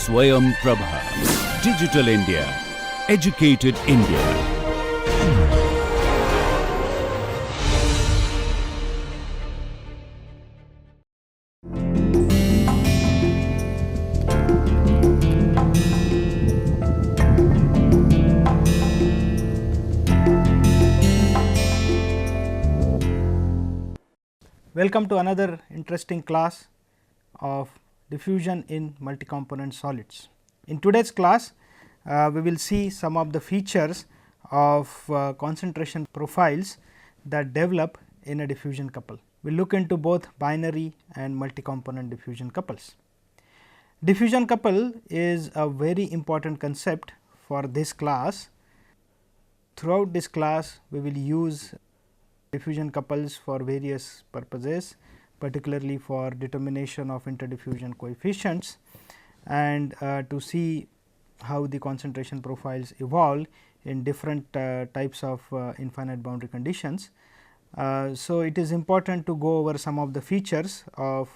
Swayam Prabha. Digital India. Educated India. Welcome to another interesting class of diffusion in multi-component solids. In today's class, we will see some of the features of concentration profiles that develop in a diffusion couple. We will look into both binary and multi-component diffusion couples. Diffusion couple is a very important concept for this class. Throughout this class, we will use diffusion couples for various purposes, particularly for determination of interdiffusion coefficients and to see how the concentration profiles evolve in different types of infinite boundary conditions. So, it is important to go over some of the features of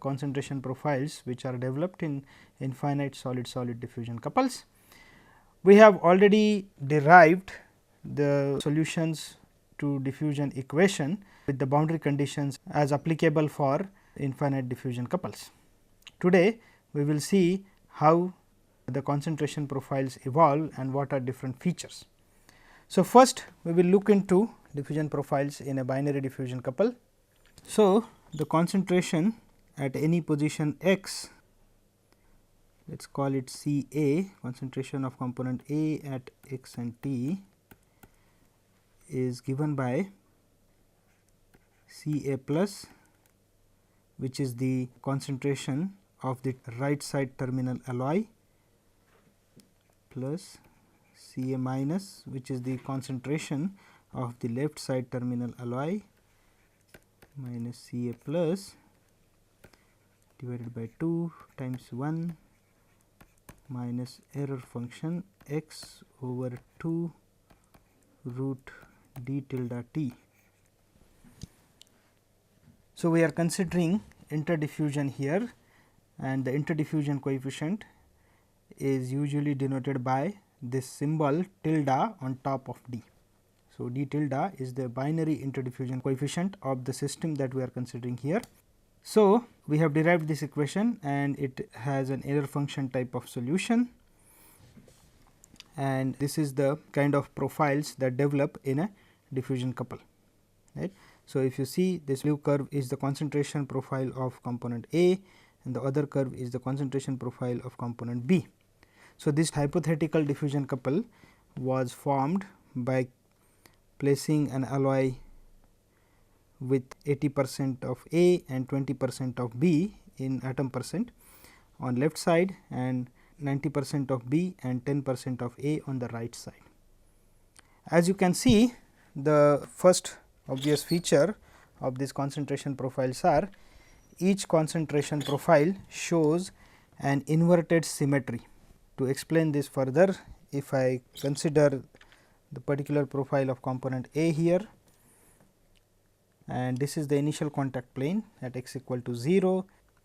concentration profiles which are developed in infinite solid-solid diffusion couples. We have already derived the solutions to diffusion equation with the boundary conditions as applicable for infinite diffusion couples. Today, we will see how the concentration profiles evolve and what are different features. So, first we will look into diffusion profiles in a binary diffusion couple. So, the concentration at any position x, let us call it C A, concentration of component A at x and t is given by C A plus, which is the concentration of the right side terminal alloy, plus C A minus, which is the concentration of the left side terminal alloy, minus C A plus divided by 2 times 1 minus error function x over 2 root d tilde t. So, we are considering interdiffusion here, and the interdiffusion coefficient is usually denoted by this symbol tilde on top of d. So, d tilde is the binary interdiffusion coefficient of the system that we are considering here. So, we have derived this equation and it has an error function type of solution, and this is the kind of profiles that develop in a diffusion couple, right. So, if you see, this blue curve is the concentration profile of component A and the other curve is the concentration profile of component B. So, this hypothetical diffusion couple was formed by placing an alloy with 80% of A and 20% of B in atom percent on left side and 90% of B and 10% of A on the right side. As you can see, the first obvious feature of these concentration profiles are each concentration profile shows an inverted symmetry. To explain this further, if I consider the particular profile of component A here, and this is the initial contact plane at x equal to 0.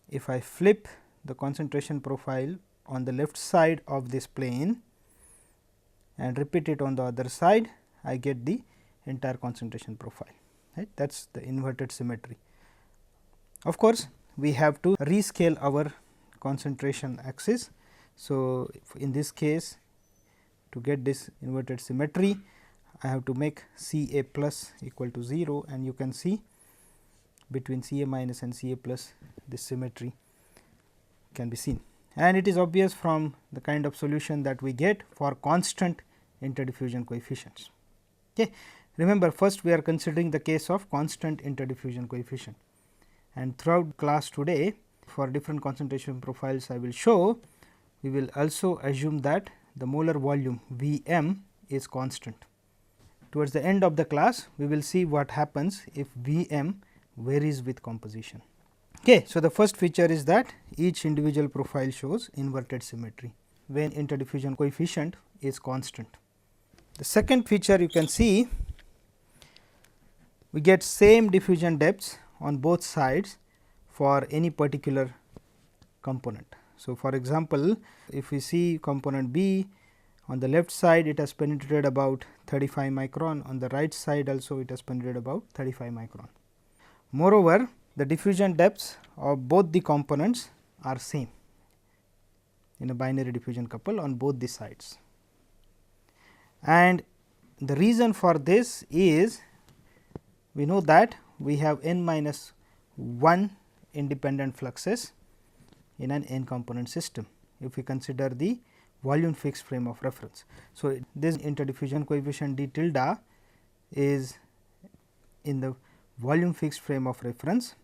If I flip the concentration profile on the left side of this plane and repeat it on the other side, I get the entire concentration profile, right. That is the inverted symmetry. Of course, we have to rescale our concentration axis. So, in this case, to get this inverted symmetry, I have to make C A plus equal to 0, and you can see between C A minus and C A plus this symmetry can be seen, and it is obvious from the kind of solution that we get for constant interdiffusion coefficients. Okay. Remember, first we are considering the case of constant interdiffusion coefficient, and throughout class today for different concentration profiles I will show, we will also assume that the molar volume V m is constant. Towards the end of the class, we will see what happens if V m varies with composition. Okay. So, the first feature is that each individual profile shows inverted symmetry when interdiffusion coefficient is constant. The second feature you can see, we get same diffusion depths on both sides for any particular component. So, for example, if we see component B, on the left side it has penetrated about 35 micron, on the right side also it has penetrated about 35 micron. Moreover, the diffusion depths of both the components are same in a binary diffusion couple on both the sides. And the reason for this is, we know that we have n minus 1 independent fluxes in an n component system, if we consider the volume fixed frame of reference. So, this interdiffusion coefficient d tilde is in the volume fixed frame of reference,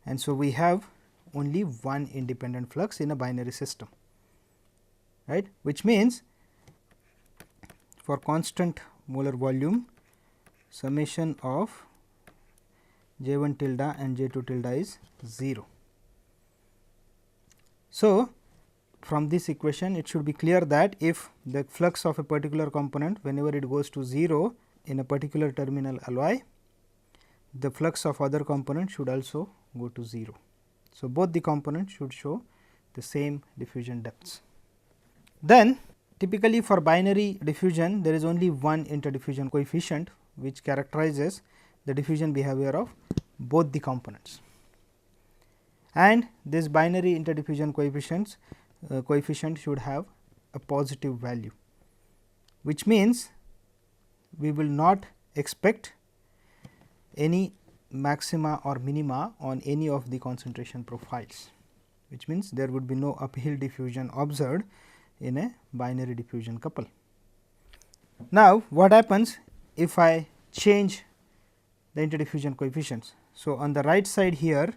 and so we have only one independent flux in a binary system, right, which means for constant molar volume, summation of J 1 tilde and J 2 tilde is 0. So, from this equation it should be clear that if the flux of a particular component, whenever it goes to 0 in a particular terminal alloy, the flux of other component should also go to 0. So, both the components should show the same diffusion depths. Then typically for binary diffusion, there is only one interdiffusion coefficient which characterizes the diffusion behavior of both the components, and this binary interdiffusion coefficient should have a positive value, which means we will not expect any maxima or minima on any of the concentration profiles, which means there would be no uphill diffusion observed in a binary diffusion couple. Now, what happens if I change the interdiffusion coefficients? So, on the right side here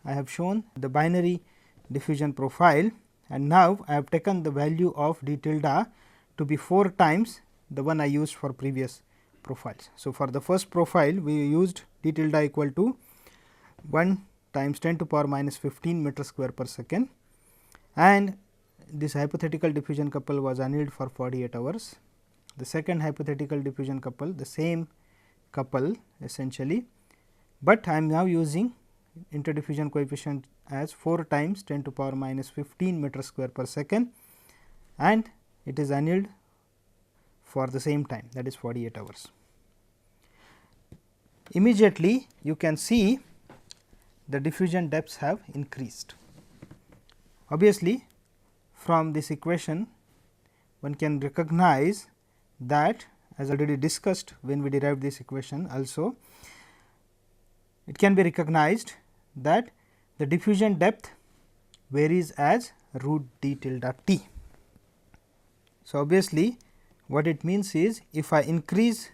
I have shown the binary diffusion profile, and now I have taken the value of d tilde to be 4 times the one I used for previous profiles. So, for the first profile we used d tilde equal to 1 times 10 to power minus 15 meter square per second, and this hypothetical diffusion couple was annealed for 48 hours. The second hypothetical diffusion couple, the same couple essentially, but I am now using interdiffusion coefficient as 4 times 10 to power minus 15 meter square per second, and it is annealed for the same time, that is 48 hours. Immediately you can see the diffusion depths have increased. Obviously, from this equation one can recognize that, as already discussed when we derived this equation also, it can be recognized that the diffusion depth varies as root d tilde t. So, obviously, what it means is, if I increase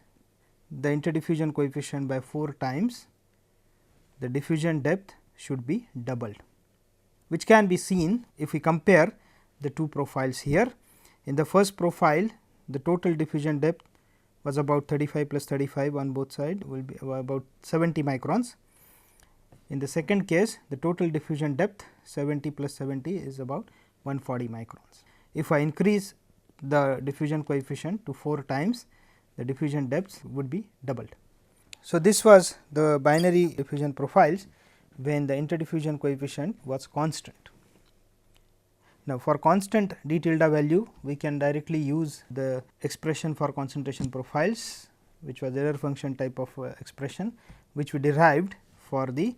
the interdiffusion coefficient by 4 times, the diffusion depth should be doubled, which can be seen if we compare the two profiles here. In the first profile, the total diffusion depth was about 35 plus 35 on both sides, will be about 70 microns. In the second case, the total diffusion depth 70 plus 70 is about 140 microns. If I increase the diffusion coefficient to 4 times, the diffusion depths would be doubled. So, this was the binary diffusion profiles when the interdiffusion coefficient was constant. Now, for constant d tilde value, we can directly use the expression for concentration profiles, which was error function type of expression, which we derived for the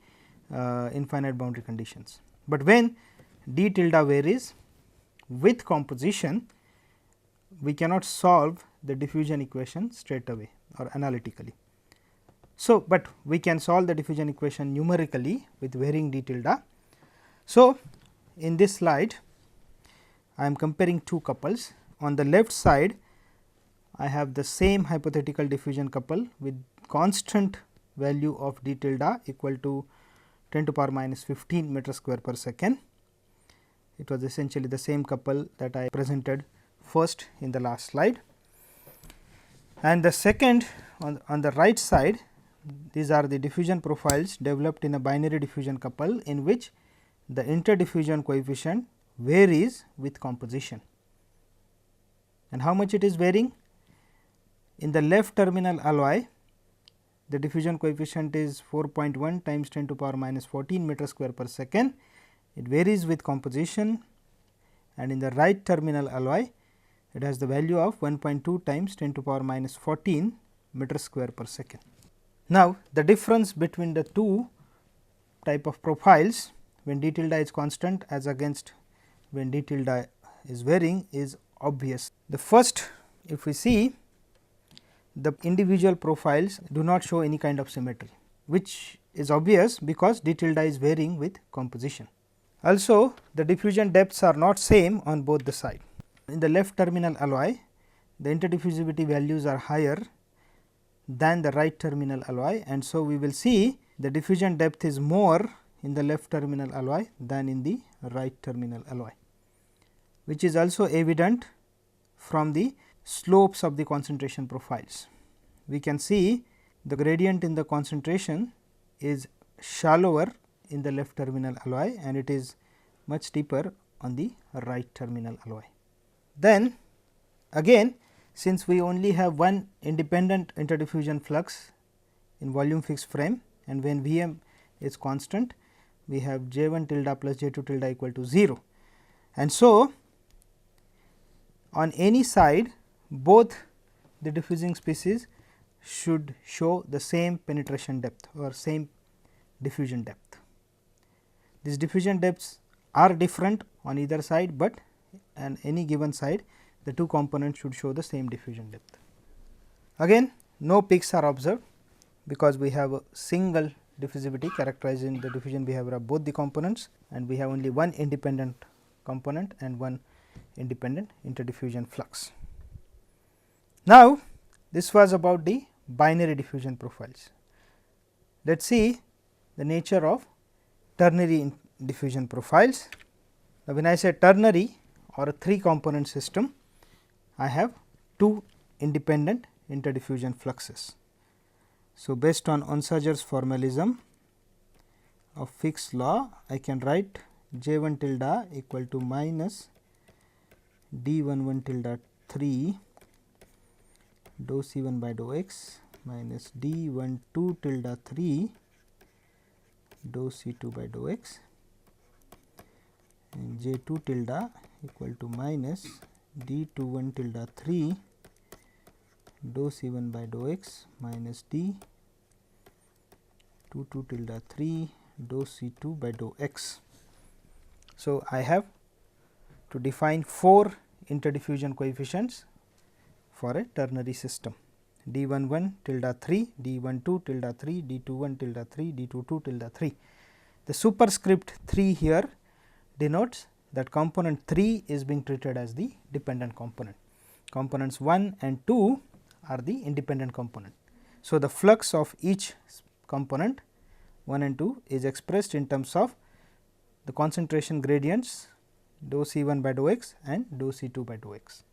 infinite boundary conditions. But when d tilde varies with composition, we cannot solve the diffusion equation straight away or analytically. So, but we can solve the diffusion equation numerically with varying d tilde. So, in this slide I am comparing two couples. On the left side I have the same hypothetical diffusion couple with constant value of d tilde equal to 10 to power minus 15 meter square per second. It was essentially the same couple that I presented first in the last slide. And the second, on the right side, these are the diffusion profiles developed in a binary diffusion couple in which the interdiffusion coefficient varies with composition. And how much it is varying? In the left terminal alloy, the diffusion coefficient is 4.1 times 10 to power minus 14 meter square per second, it varies with composition, and in the right terminal alloy it has the value of 1.2 times 10 to power minus 14 meter square per second. Now, the difference between the two type of profiles when d tilde is constant as against when d tilde is varying is obvious. The first, if we see, the individual profiles do not show any kind of symmetry, which is obvious because d tilde is varying with composition. Also, the diffusion depths are not same on both the side. In the left terminal alloy, the interdiffusivity values are higher than the right terminal alloy, and so we will see the diffusion depth is more in the left terminal alloy than in the right terminal alloy, which is also evident from the slopes of the concentration profiles. We can see the gradient in the concentration is shallower in the left terminal alloy and it is much steeper on the right terminal alloy. Then again, since we only have one independent interdiffusion flux in volume fixed frame, and when V m is constant, we have J 1 tilde plus J 2 tilde equal to 0. And so, on any side both the diffusing species should show the same penetration depth or same diffusion depth. These diffusion depths are different on either side, but on any given side the two components should show the same diffusion depth. Again, no peaks are observed because we have a single diffusivity characterizing the diffusion behavior of both the components, and we have only one independent component and one independent interdiffusion flux. Now, this was about the binary diffusion profiles. Let us see the nature of ternary diffusion profiles. Now, when I say ternary or a 3 component system, I have 2 independent interdiffusion fluxes. So, based on Onsager's formalism of Fick's law, I can write J 1 tilde equal to minus d 1 1 tilde 3 dou C 1 by dou x minus d 1 2 tilde 3 dou C 2 by dou x, and J 2 tilde equal to minus d 2 1 tilde 3 dou C 1 by dou x minus d 2 2 tilde 3 dou C 2 by dou x. So, I have to define 4 interdiffusion coefficients for a ternary system: d 1 1 tilde 3, d 1 2 tilde 3, d 2 1 tilde 3, d 2 2 tilde 3. The superscript 3 here denotes that component 3 is being treated as the dependent component. Components 1 and 2 are the independent component. So, the flux of each component 1 and 2 is expressed in terms of the concentration gradients dou C 1 by dou x and dou C 2 by dou x.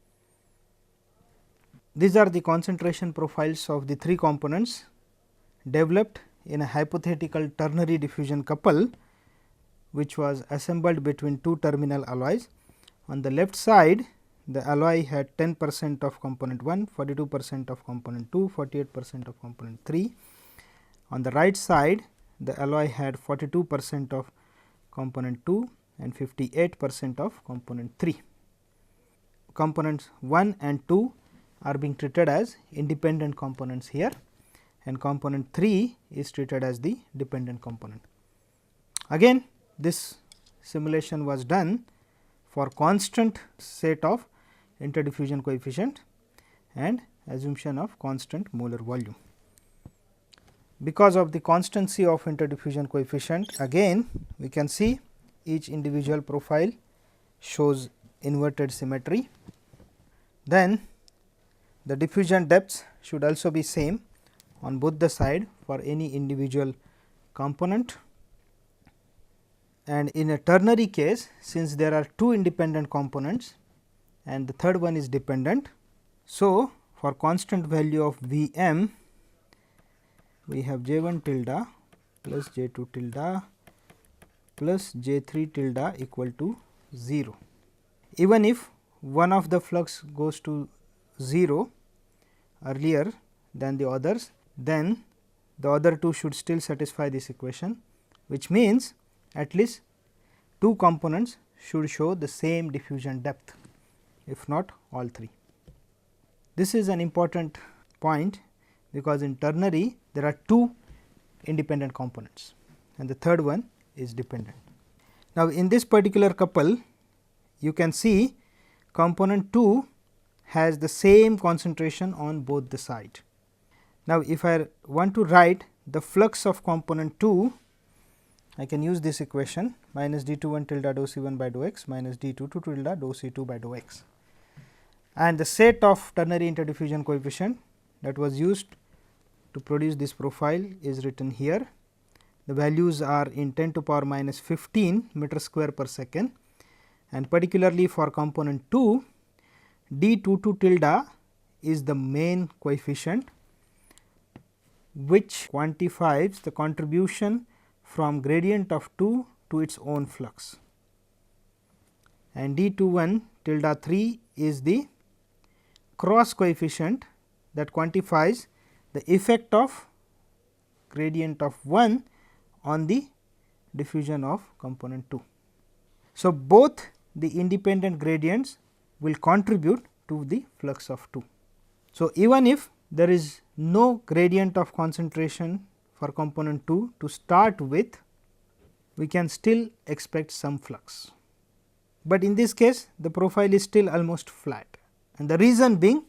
These are the concentration profiles of the 3 components developed in a hypothetical ternary diffusion couple, which was assembled between 2 terminal alloys. On the left side, the alloy had 10% of component 1, 42% of component 2, 48% of component 3. On the right side, the alloy had 42% of component 2 and 58% of component 3. Components 1 and 2 are being treated as independent components here, and component 3 is treated as the dependent component. Again, this simulation was done for constant set of interdiffusion coefficient and assumption of constant molar volume. Because of the constancy of interdiffusion coefficient, again we can see each individual profile shows inverted symmetry. Then the diffusion depths should also be same on both the side for any individual component. And in a ternary case, since there are 2 independent components and the third one is dependent, so for constant value of V m, we have J 1 tilde plus J 2 tilde plus J 3 tilde equal to 0. Even if one of the flux goes to 0 earlier than the others, then the other two should still satisfy this equation, which means at least two components should show the same diffusion depth, if not all three. This is an important point, because in ternary there are two independent components and the third one is dependent. Now, in this particular couple you can see component 2 has the same concentration on both the side. Now, if I want to write the flux of component 2, I can use this equation minus d21 tilde dou c1 by dou x minus d22 tilde dou c2 by dou x, and the set of ternary interdiffusion coefficient that was used to produce this profile is written here. The values are in 10 to power minus 15 meter square per second, and particularly for component 2, d22 tilde is the main coefficient which quantifies the contribution from gradient of 2 to its own flux, and d21 tilde 3 is the cross coefficient that quantifies the effect of gradient of 1 on the diffusion of component 2. So, both the independent gradients will contribute to the flux of 2. So, even if there is no gradient of concentration for component 2 to start with, we can still expect some flux, but in this case the profile is still almost flat, and the reason being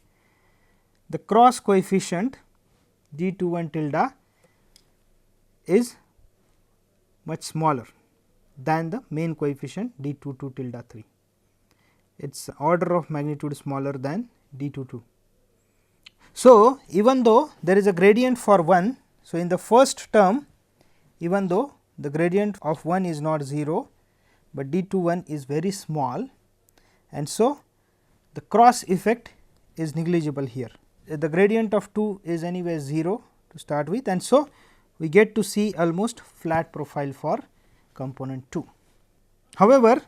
the cross coefficient d21 tilde is much smaller than the main coefficient d22 tilde 3. It is order of magnitude smaller than d22. So, even though there is a gradient for 1, so in the first term, even though the gradient of 1 is not 0, but d21 is very small, and so the cross effect is negligible here. The gradient of 2 is anyway 0 to start with, and so we get to see almost flat profile for component 2. However,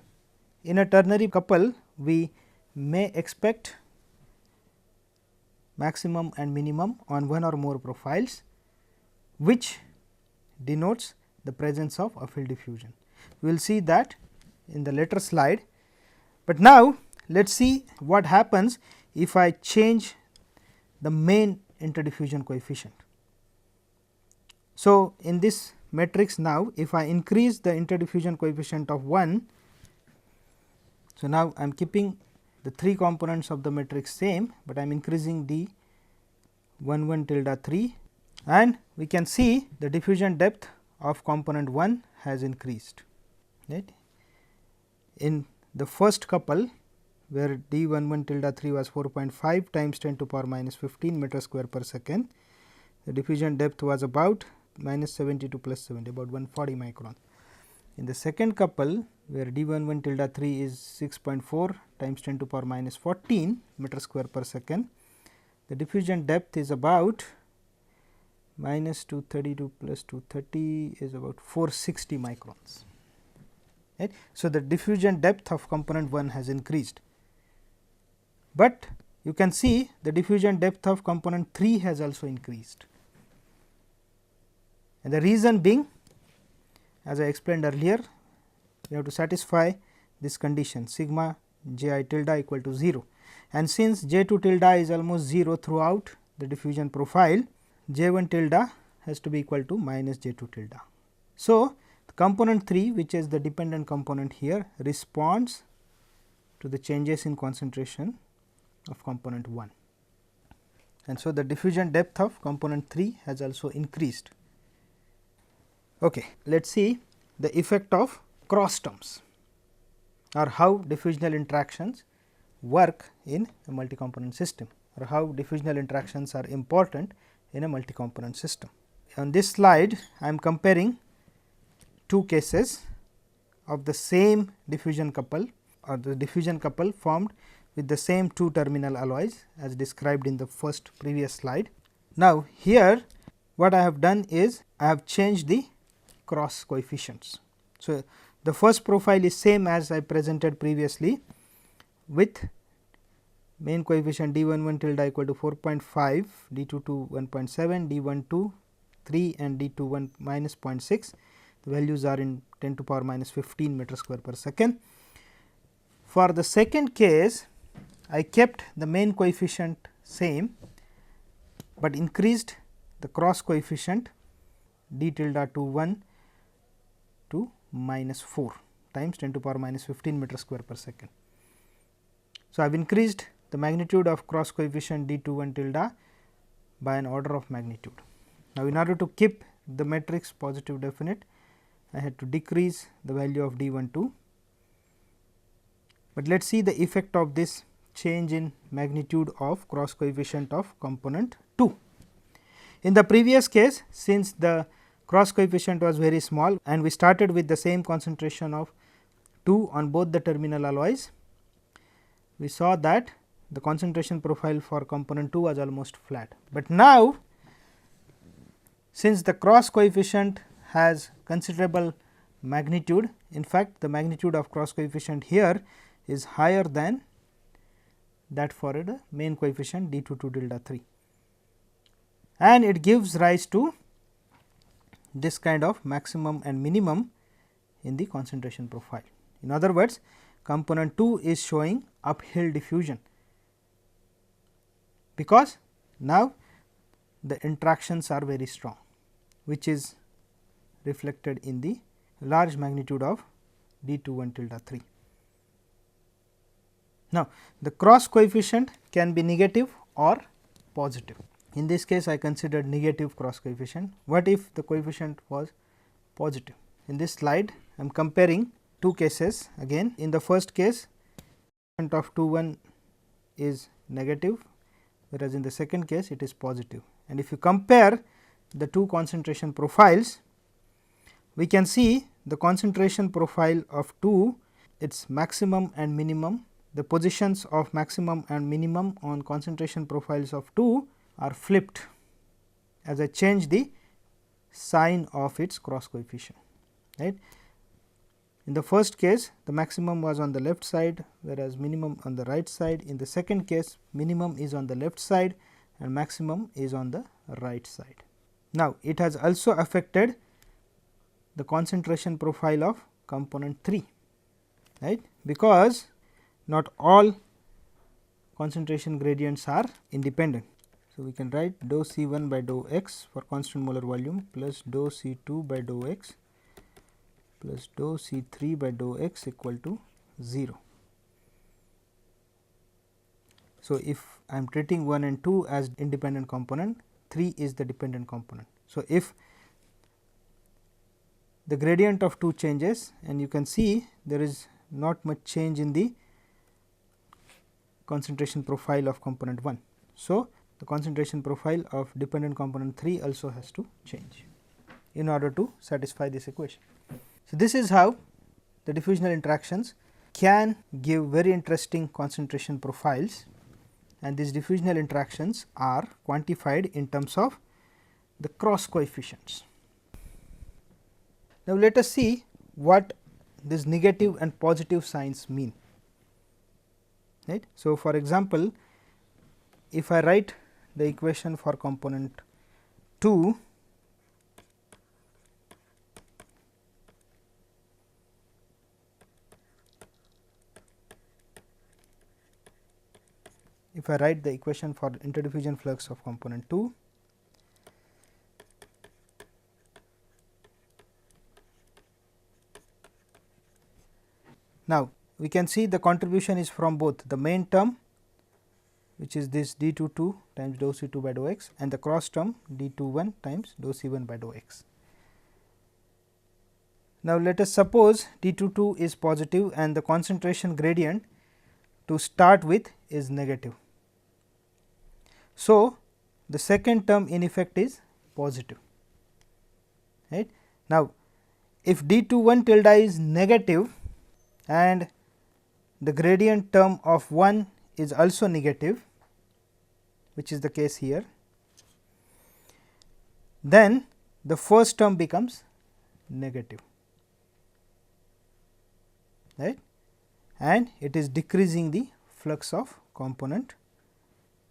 in a ternary couple we may expect maximum and minimum on one or more profiles, which denotes the presence of a field diffusion. We will see that in the later slide, but now let us see what happens if I change the main interdiffusion coefficient. So, in this matrix now, if I increase the interdiffusion coefficient of 1, so now I am keeping the 3 components of the matrix same, but I am increasing d 11 tilde 3, and we can see the diffusion depth of component 1 has increased. Right. In the first couple, where d 11 tilde 3 was 4.5 times 10 to power minus 15 meter square per second, the diffusion depth was about minus 70 to plus 70, about 140 micron. In the second couple, where d 11 tilde 3 is 6.4 times 10 to power minus 14 meter square per second, the diffusion depth is about minus 230 to plus 230 is about 460 microns. Right. So, the diffusion depth of component 1 has increased, but you can see the diffusion depth of component 3 has also increased, and the reason being, as I explained earlier, we have to satisfy this condition sigma j I tilde equal to 0, and since j 2 tilde is almost 0 throughout the diffusion profile, j 1 tilde has to be equal to minus j 2 tilde. So, component 3, which is the dependent component here, responds to the changes in concentration of component 1, and so the diffusion depth of component 3 has also increased. Okay, let us see the effect of cross terms, or how diffusional interactions work in a multi-component system, or how diffusional interactions are important in a multi-component system. On this slide, I am comparing two cases of the same diffusion couple, or the diffusion couple formed with the same two terminal alloys as described in the first previous slide. Now, here what I have done is I have changed the cross coefficients. So, the first profile is same as I presented previously, with main coefficient d 11 tilde equal to 4.5, d 22 1.7, d 12 3 and d 21 minus 0.6. the values are in 10 to power minus 15 meter square per second. For the second case, I kept the main coefficient same, but increased the cross coefficient d tilde to 1 to minus 4 times 10 to power minus 15 meter square per second. So, I have increased the magnitude of cross coefficient d 2 1 tilde by an order of magnitude. Now, in order to keep the matrix positive definite, I had to decrease the value of d 1 2, but let us see the effect of this change in magnitude of cross coefficient of component 2. In the previous case, since the cross coefficient was very small and we started with the same concentration of 2 on both the terminal alloys, we saw that the concentration profile for component 2 was almost flat. But now, since the cross coefficient has considerable magnitude, in fact, the magnitude of cross coefficient here is higher than that for the main coefficient d 2 2 tilde 3, and it gives rise to this kind of maximum and minimum in the concentration profile. In other words, component 2 is showing uphill diffusion, because now the interactions are very strong, which is reflected in the large magnitude of d 2 1 tilde 3. Now, the cross coefficient can be negative or positive. In this case, I considered negative cross coefficient. What if the coefficient was positive? In this slide, I am comparing two cases again. In the first case, coefficient of 2 1 is negative, whereas in the second case it is positive. And if you compare the two concentration profiles, we can see the concentration profile of 2, its maximum and minimum. The positions of maximum and minimum on concentration profiles of 2 are flipped as I change the sign of its cross coefficient, right. In the first case, the maximum was on the left side, whereas minimum on the right side. In the second case, minimum is on the left side and maximum is on the right side. Now, it has also affected the concentration profile of component 3, right, because not all concentration gradients are independent. So, we can write dou C 1 by dou x for constant molar volume plus dou C 2 by dou x plus dou C 3 by dou x equal to 0. So, if I am treating 1 and 2 as independent component, 3 is the dependent component. So, if the gradient of 2 changes, and you can see there is not much change in the concentration profile of component 1. So, the concentration profile of dependent component 3 also has to change in order to satisfy this equation. So, this is how the diffusional interactions can give very interesting concentration profiles, and these diffusional interactions are quantified in terms of the cross coefficients. Now, let us see what these negative and positive signs mean. Right. So, for example, if I write the equation for component 2, if I write the equation for interdiffusion flux of component 2, now we can see the contribution is from both the main term, which is this d 2 2 times dou C 2 by dou x, and the cross term d 2 1 times dou C 1 by dou x. Now, let us suppose d 2 2 is positive and the concentration gradient to start with is negative. So, the second term in effect is positive, right. Now, if d 2 1 tilde is negative and the gradient term of 1 is also negative, which is the case here, then the first term becomes negative, right, and it is decreasing the flux of component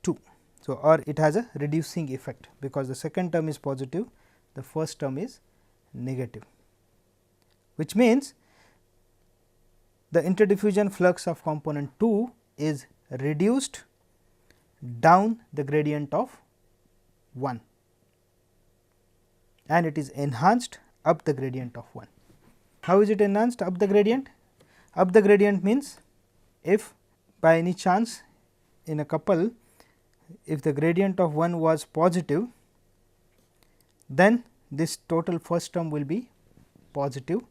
2. So, or it has a reducing effect, because the second term is positive, the first term is negative. which means the interdiffusion flux of component 2 is reduced down the gradient of 1 and it is enhanced up the gradient of 1. How is it enhanced up the gradient? Up the gradient means if by any chance in a couple, if the gradient of 1 was positive, then this total first term will be positive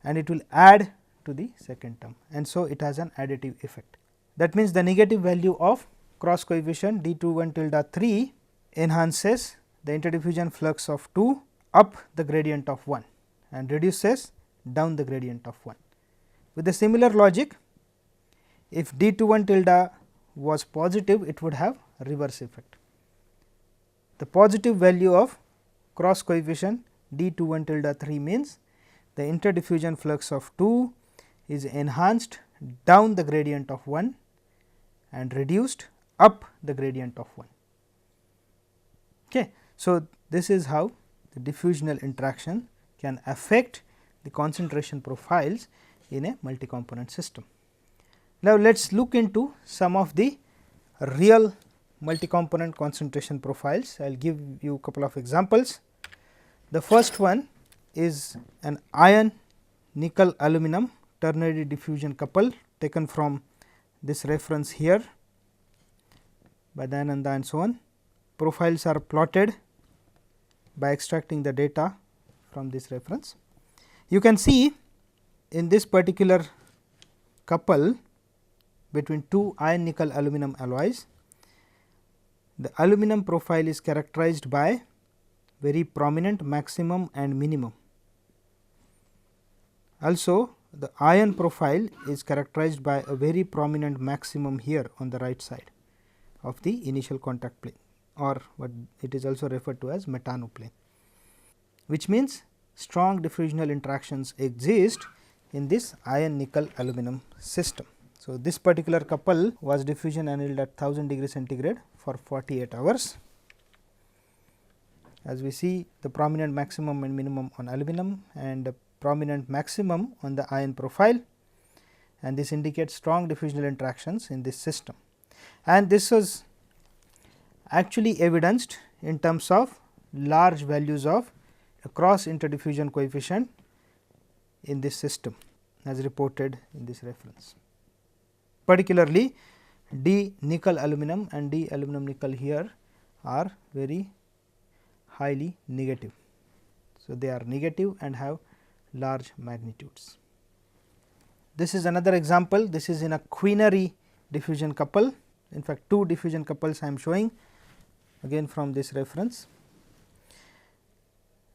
and it will add to the second term, and so it has an additive effect. That means, the negative value of cross coefficient d21 tilde 3 enhances the interdiffusion flux of 2 up the gradient of 1 and reduces down the gradient of 1. With a similar logic, if d21 tilde was positive, it would have reverse effect. The positive value of cross coefficient d21 tilde 3 means the interdiffusion flux of 2 is enhanced down the gradient of 1 and reduced up the gradient of 1. Okay. So, this is how the diffusional interaction can affect the concentration profiles in a multi-component system. Now, let us look into some of the real multi-component concentration profiles. I will give you a couple of examples. The first one is an iron nickel aluminum ternary diffusion couple taken from this reference here by Dayananda and so on. Profiles are plotted by extracting the data from this reference. You can see in this particular couple between two iron nickel aluminum alloys, the aluminum profile is characterized by very prominent maximum and minimum. Also, the iron profile is characterized by a very prominent maximum here on the right side of the initial contact plane, or what it is also referred to as metanoplane, which means strong diffusional interactions exist in this iron nickel aluminum system. So, this particular couple was diffusion annealed at 1000 degree centigrade for 48 hours. As we see, the prominent maximum and minimum on aluminum and the prominent maximum on the iron profile, and this indicates strong diffusional interactions in this system. And this was actually evidenced in terms of large values of a cross interdiffusion coefficient in this system as reported in this reference. Particularly D nickel aluminum and D aluminum nickel here are very highly negative. So, they are negative and have large magnitudes. This is another example. This is in a quinary diffusion couple. In fact, two diffusion couples I am showing again from this reference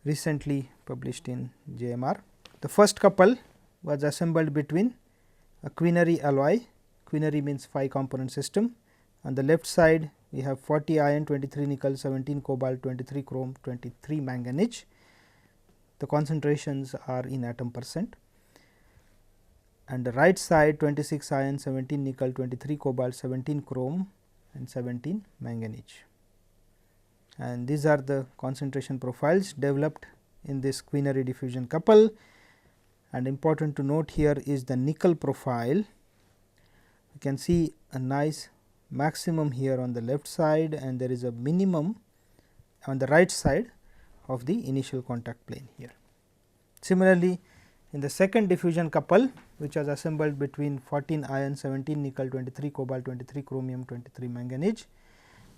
recently published in JMR. The first couple was assembled between a quinary alloy. Quinary means 5 component system. On the left side we have 40 iron, 23 nickel, 17 cobalt, 23 chrome, 23 manganese. The concentrations are in atom percent, and the right side 26 iron, 17 nickel, 23 cobalt, 17 chrome and 17 manganese. And these are the concentration profiles developed in this quinary diffusion couple. And important to note here is the nickel profile. You can see a nice maximum here on the left side, and there is a minimum on the right side of the initial contact plane here. Similarly, in the second diffusion couple, which was assembled between 14 iron, 17 nickel, 23 cobalt, 23 chromium, 23 manganese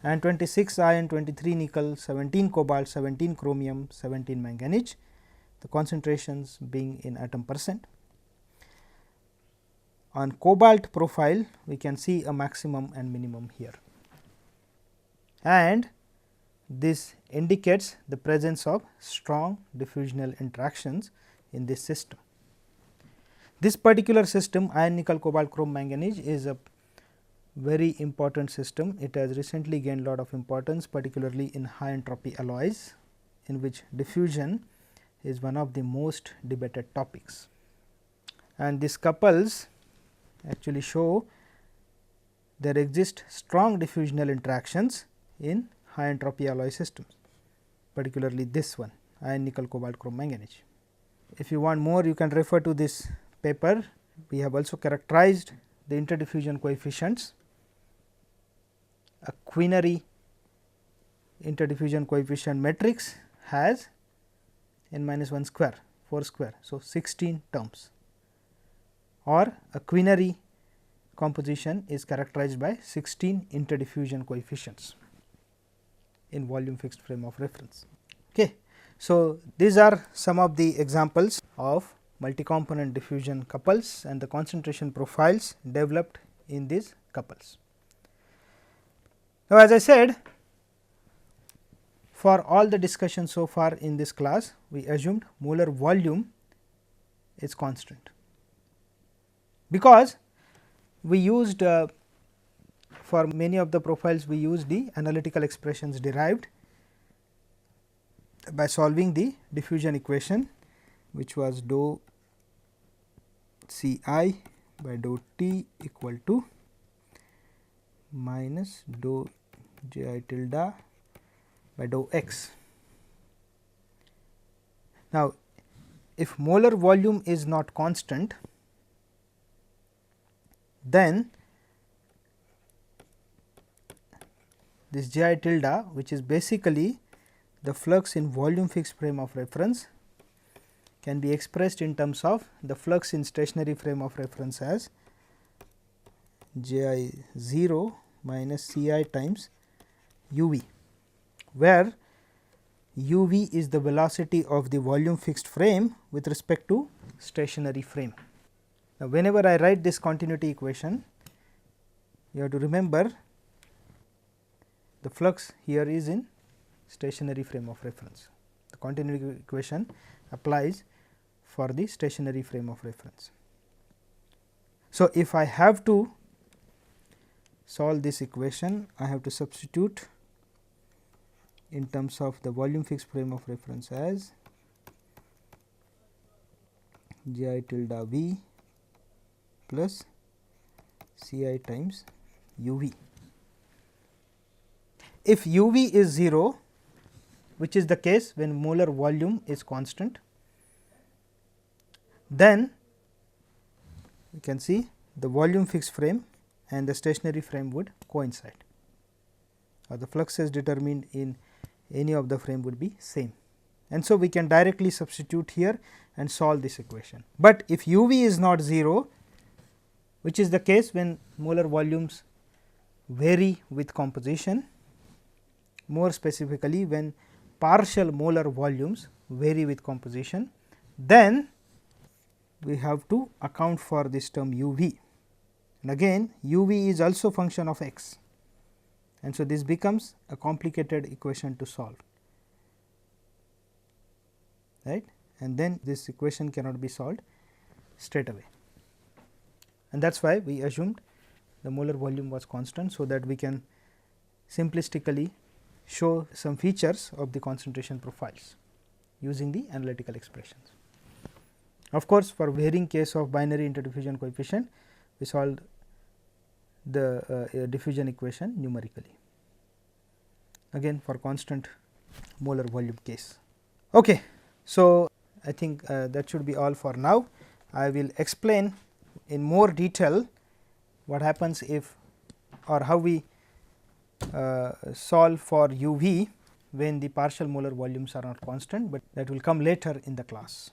and 26 iron, 23 nickel, 17 cobalt, 17 chromium, 17 manganese, the concentrations being in atom percent. On cobalt profile, we can see a maximum and minimum here, and this indicates the presence of strong diffusional interactions in this system. This particular system, iron, nickel, cobalt, chrome, manganese, is a very important system. It has recently gained lot of importance, particularly in high entropy alloys, in which diffusion is one of the most debated topics. And these couples actually show there exist strong diffusional interactions in high entropy alloy systems, particularly this one, iron, nickel, cobalt, chrome, manganese. If you want more, you can refer to this paper. We have also characterized the interdiffusion coefficients. A quinary interdiffusion coefficient matrix has n minus 1 square, 4 square. So, 16 terms, or a quinary composition is characterized by 16 interdiffusion coefficients in volume fixed frame of reference. Okay. So, these are some of the examples of multi-component diffusion couples and the concentration profiles developed in these couples. Now, as I said, for all the discussion so far in this class, we assumed molar volume is constant, because we used for many of the profiles we used the analytical expressions derived by solving the diffusion equation, which was dou C I by dou T equal to minus dou J I tilde by dou x. Now, if molar volume is not constant, then this J I tilde, which is basically the flux in volume fixed frame of reference, can be expressed in terms of the flux in stationary frame of reference as J I 0 minus C I times u v, where u v is the velocity of the volume fixed frame with respect to stationary frame. Now, whenever I write this continuity equation, you have to remember the flux here is in stationary frame of reference. The continuity equation applies for the stationary frame of reference. So, if I have to solve this equation, I have to substitute in terms of the volume fixed frame of reference as J I tilde v plus C I times u v. If u v is 0, which is the case when molar volume is constant, then you can see the volume fixed frame and the stationary frame would coincide, or the fluxes determined in any of the frame would be same. And so, we can directly substitute here and solve this equation. But if u v is not 0, which is the case when molar volumes vary with composition, more specifically when partial molar volumes vary with composition, then we have to account for this term u v, and again u v is also function of x, and so this becomes a complicated equation to solve, right, and then this equation cannot be solved straight away, and that is why we assumed the molar volume was constant, so that we can simplistically show some features of the concentration profiles using the analytical expressions. Of course, for varying case of binary interdiffusion coefficient, we solved the diffusion equation numerically, again for constant molar volume case. Okay. So, I think that should be all for now. I will explain in more detail what happens if, or how we solve for u v when the partial molar volumes are not constant, but that will come later in the class.